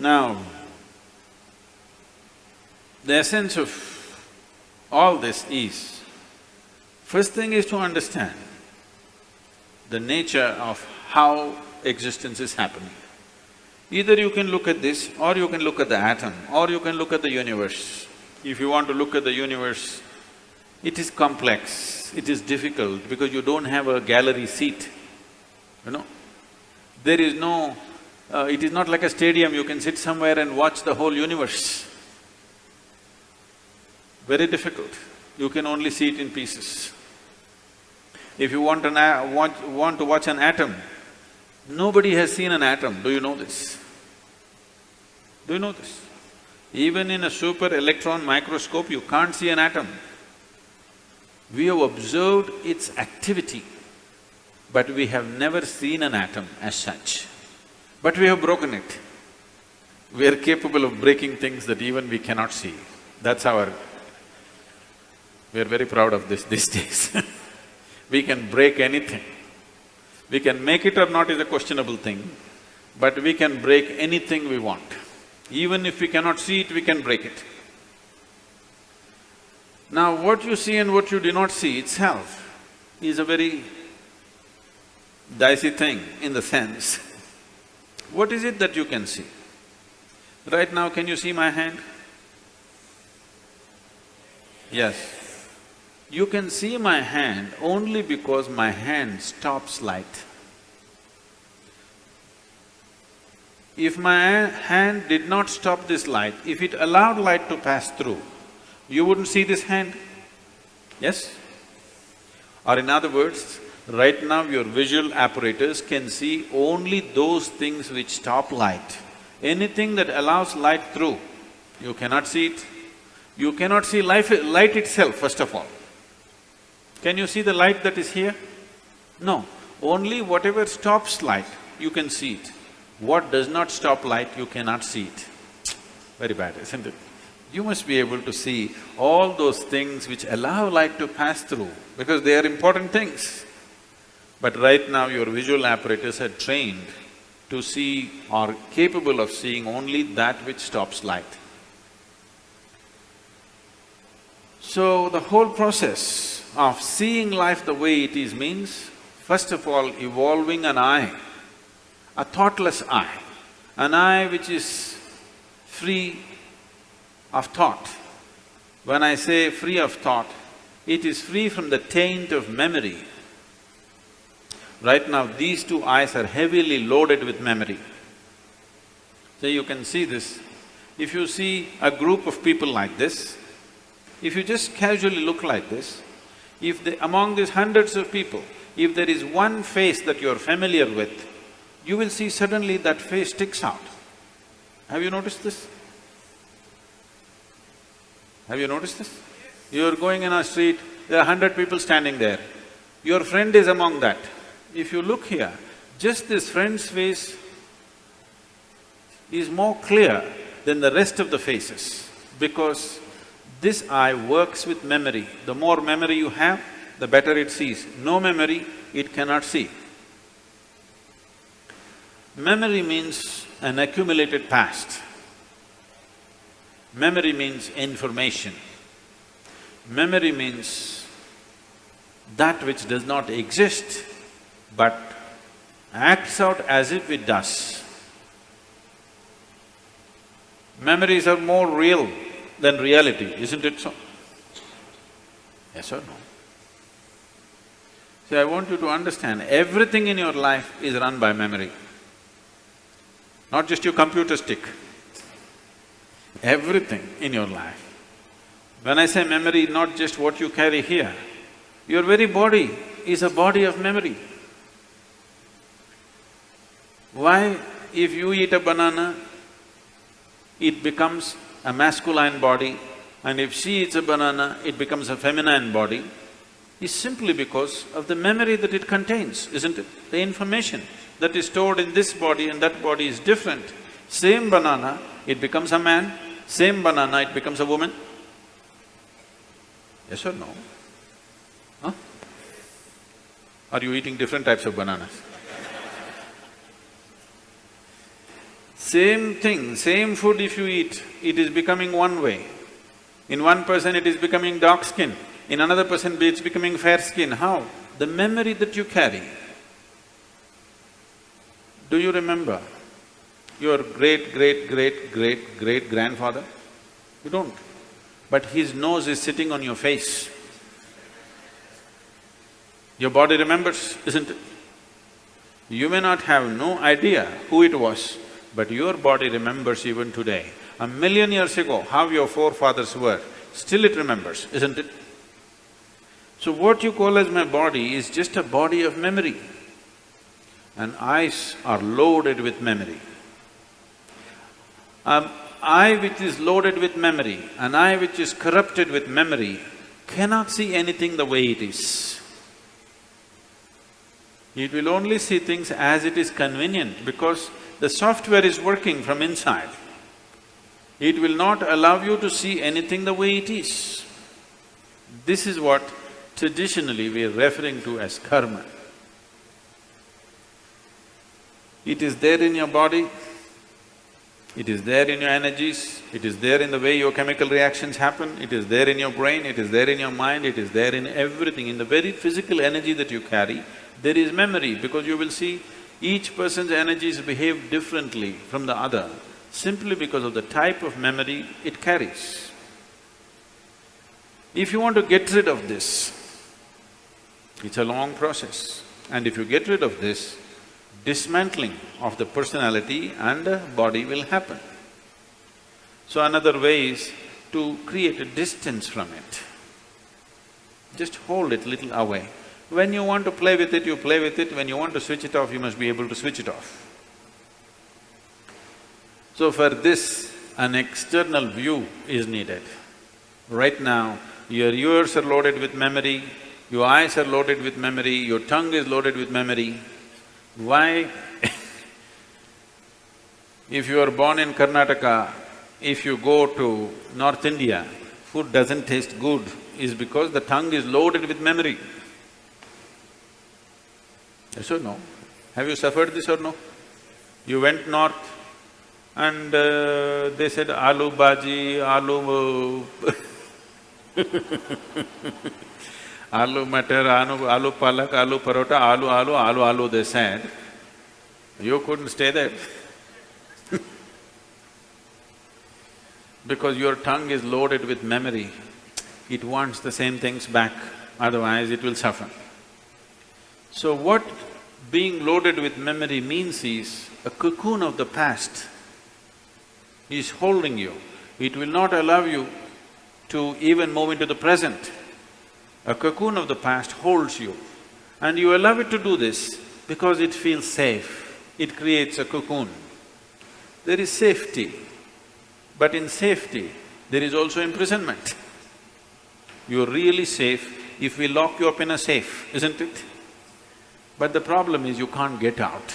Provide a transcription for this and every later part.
Now, the essence of all this is, first thing is to understand the nature of how existence is happening. Either you can look at this, or you can look at the atom, or you can look at the universe. If you want to look at the universe, it is complex, it is difficult because you don't have a gallery seat, you know. There is no… it is not like a stadium, you can sit somewhere and watch the whole universe. Very difficult, you can only see it in pieces. If you want to watch an atom, nobody has seen an atom, do you know this? Do you know this? Even in a super electron microscope, you can't see an atom. We have observed its activity, but we have never seen an atom as such. But we have broken it. We are capable of breaking things that even we cannot see. That's our… we are very proud of this these days. We can break anything. We can make it or not is a questionable thing, but we can break anything we want. Even if we cannot see it, we can break it. Now, what you see and what you do not see itself is a very dicey thing in the sense, what is it that you can see? Right now, can you see my hand? Yes. You can see my hand only because my hand stops light. If my hand did not stop this light, if it allowed light to pass through, you wouldn't see this hand, yes? Or in other words, right now your visual apparatus can see only those things which stop light. Anything that allows light through, you cannot see it. You cannot see light itself, first of all. Can you see the light that is here? No, only whatever stops light, you can see it. What does not stop light, you cannot see it. Very bad, isn't it? You must be able to see all those things which allow light to pass through, because they are important things. But right now your visual apparatus are trained to see or capable of seeing only that which stops light. So the whole process of seeing life the way it is means, first of all, evolving an eye, a thoughtless eye, an eye which is free of thought. When I say free of thought, it is free from the taint of memory. Right now, these two eyes are heavily loaded with memory. So you can see this. If you see a group of people like this, if you just casually look like this, if among these hundreds of people, if there is one face that you're familiar with, you will see suddenly that face sticks out. Have you noticed this? Have you noticed this? You're going in a street, there are 100 people standing there. Your friend is among that. If you look here, just this friend's face is more clear than the rest of the faces, because this eye works with memory. The more memory you have, the better it sees. No memory, it cannot see. Memory means an accumulated past. Memory means information. Memory means that which does not exist but acts out as if it does. Memories are more real than reality, isn't it so? Yes or no? See, I want you to understand, everything in your life is run by memory. Not just your computer stick, everything in your life. When I say memory, not just what you carry here, your very body is a body of memory. Why? If you eat a banana, it becomes a masculine body, and if she eats a banana, it becomes a feminine body, is simply because of the memory that it contains, isn't it? The information that is stored in this body and that body is different. Same banana, it becomes a man, same banana, it becomes a woman. Yes or no? Huh? Are you eating different types of bananas? Same thing, same food if you eat, it is becoming one way. In one person it is becoming dark skin, in another person it's becoming fair skin. How? The memory that you carry. Do you remember your great-great-great-great-great-grandfather? You don't. But his nose is sitting on your face. Your body remembers, isn't it? You may not have no idea who it was, but your body remembers even today. 1,000,000 years ago, how your forefathers were, still it remembers, isn't it? So what you call as my body is just a body of memory. And eyes are loaded with memory. An eye which is loaded with memory, an eye which is corrupted with memory, cannot see anything the way it is. It will only see things as it is convenient because the software is working from inside. It will not allow you to see anything the way it is. This is what traditionally we are referring to as karma. It is there in your body, it is there in your energies, it is there in the way your chemical reactions happen, it is there in your brain, it is there in your mind, it is there in everything. In the very physical energy that you carry, there is memory, because you will see each person's energies behave differently from the other, simply because of the type of memory it carries. If you want to get rid of this, it's a long process, and if you get rid of this, dismantling of the personality and the body will happen. So another way is to create a distance from it. Just hold it little away. When you want to play with it, you play with it. When you want to switch it off, you must be able to switch it off. So for this, an external view is needed. Right now, your ears are loaded with memory, your eyes are loaded with memory, your tongue is loaded with memory. Why? If you are born in Karnataka, if you go to North India, food doesn't taste good, is because the tongue is loaded with memory. Yes or no? Have you suffered this or no? You went north and they said aloo bhaji, aloo aloo matar, aloo palak, aloo parota, aloo, they said. You couldn't stay there because your tongue is loaded with memory. It wants the same things back, otherwise it will suffer. So what being loaded with memory means is, a cocoon of the past is holding you. It will not allow you to even move into the present. A cocoon of the past holds you, and you allow it to do this because it feels safe. It creates a cocoon. There is safety, but in safety, there is also imprisonment. You're really safe if we lock you up in a safe, isn't it? But the problem is you can't get out.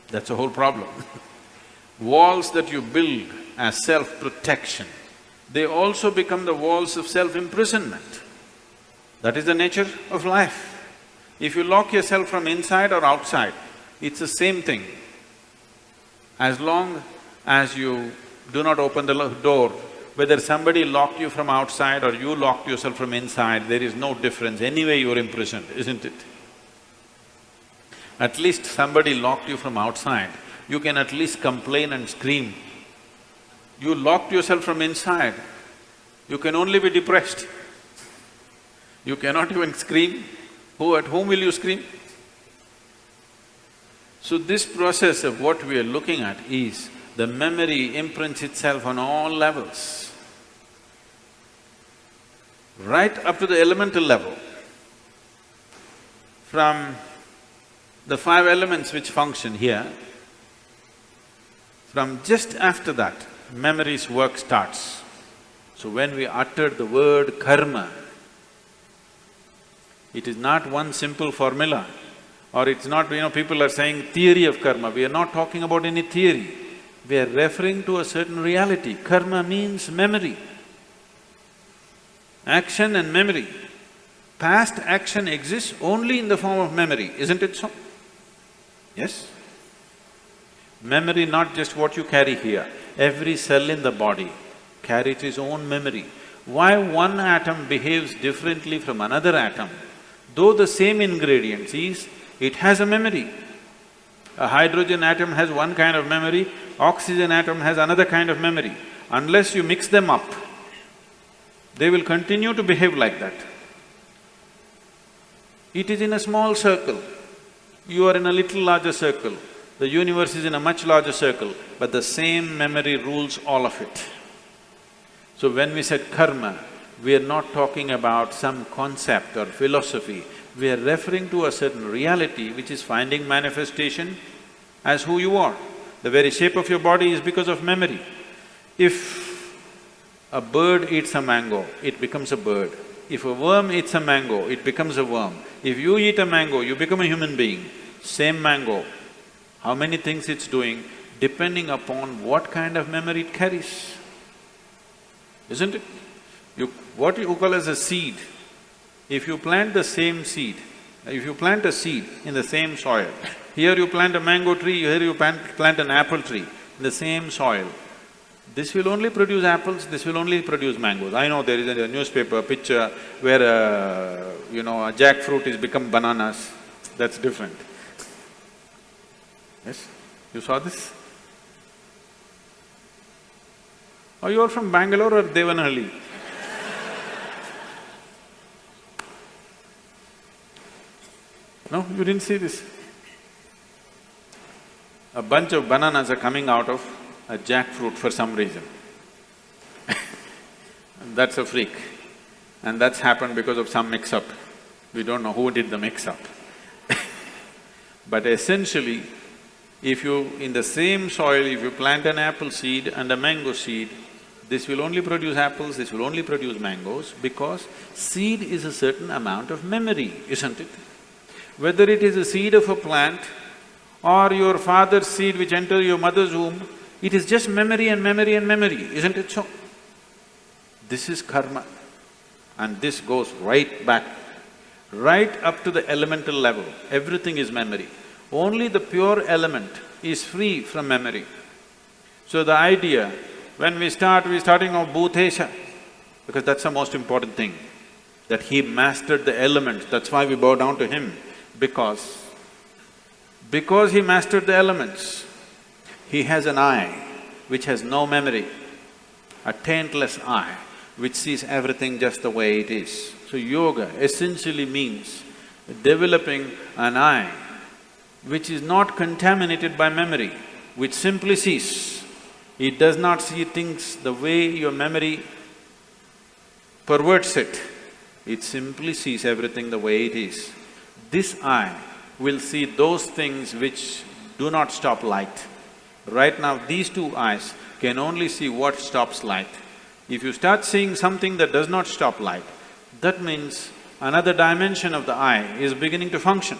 That's the whole problem. Walls that you build as self-protection, they also become the walls of self-imprisonment. That is the nature of life. If you lock yourself from inside or outside, it's the same thing. As long as you do not open the door, whether somebody locked you from outside or you locked yourself from inside, there is no difference. Anyway you're imprisoned, isn't it? At least somebody locked you from outside, you can at least complain and scream. You locked yourself from inside, you can only be depressed. You cannot even scream. At whom will you scream? So this process of what we are looking at is, the memory imprints itself on all levels, right up to the elemental level. From the 5 elements which function here, from just after that, memory's work starts. So when we utter the word karma, it is not one simple formula, or it's not, people are saying theory of karma. We are not talking about any theory. We are referring to a certain reality. Karma means memory. Action and memory. Past action exists only in the form of memory, isn't it so? Yes? Memory, not just what you carry here, every cell in the body carries its own memory. Why one atom behaves differently from another atom? Though the same ingredients is, it has a memory. A hydrogen atom has one kind of memory, oxygen atom has another kind of memory. Unless you mix them up, they will continue to behave like that. It is in a small circle, you are in a little larger circle, the universe is in a much larger circle, but the same memory rules all of it. So when we said karma, we are not talking about some concept or philosophy, we are referring to a certain reality which is finding manifestation as who you are. The very shape of your body is because of memory. If a bird eats a mango, it becomes a bird. If a worm eats a mango, it becomes a worm. If you eat a mango, you become a human being. Same mango, how many things it's doing, depending upon what kind of memory it carries, isn't it? What you call as a seed, if you plant the same seed, if you plant a seed in the same soil, here you plant a mango tree, here you plant an apple tree in the same soil, this will only produce apples, this will only produce mangoes. I know there is a newspaper picture where a jackfruit is become bananas, that's different. Yes? You saw this? Are you all from Bangalore or Devanahalli? No, you didn't see this? A bunch of bananas are coming out of a jackfruit for some reason. That's a freak. And that's happened because of some mix-up. We don't know who did the mix-up. But essentially, if you… in the same soil, if you plant an apple seed and a mango seed, this will only produce apples, this will only produce mangoes, because seed is a certain amount of memory, isn't it? Whether it is a seed of a plant or your father's seed which enters your mother's womb, it is just memory and memory and memory, isn't it so? This is karma, and this goes right back, right up to the elemental level, everything is memory. Only the pure element is free from memory. So the idea, when we're starting off Bhutesha, because that's the most important thing, that he mastered the elements, that's why we bow down to him, because he mastered the elements, he has an eye which has no memory, a taintless eye which sees everything just the way it is. So yoga essentially means developing an eye which is not contaminated by memory, which simply sees. It does not see things the way your memory perverts it, it simply sees everything the way it is. This eye will see those things which do not stop light. Right now, these two eyes can only see what stops light. If you start seeing something that does not stop light, that means another dimension of the eye is beginning to function.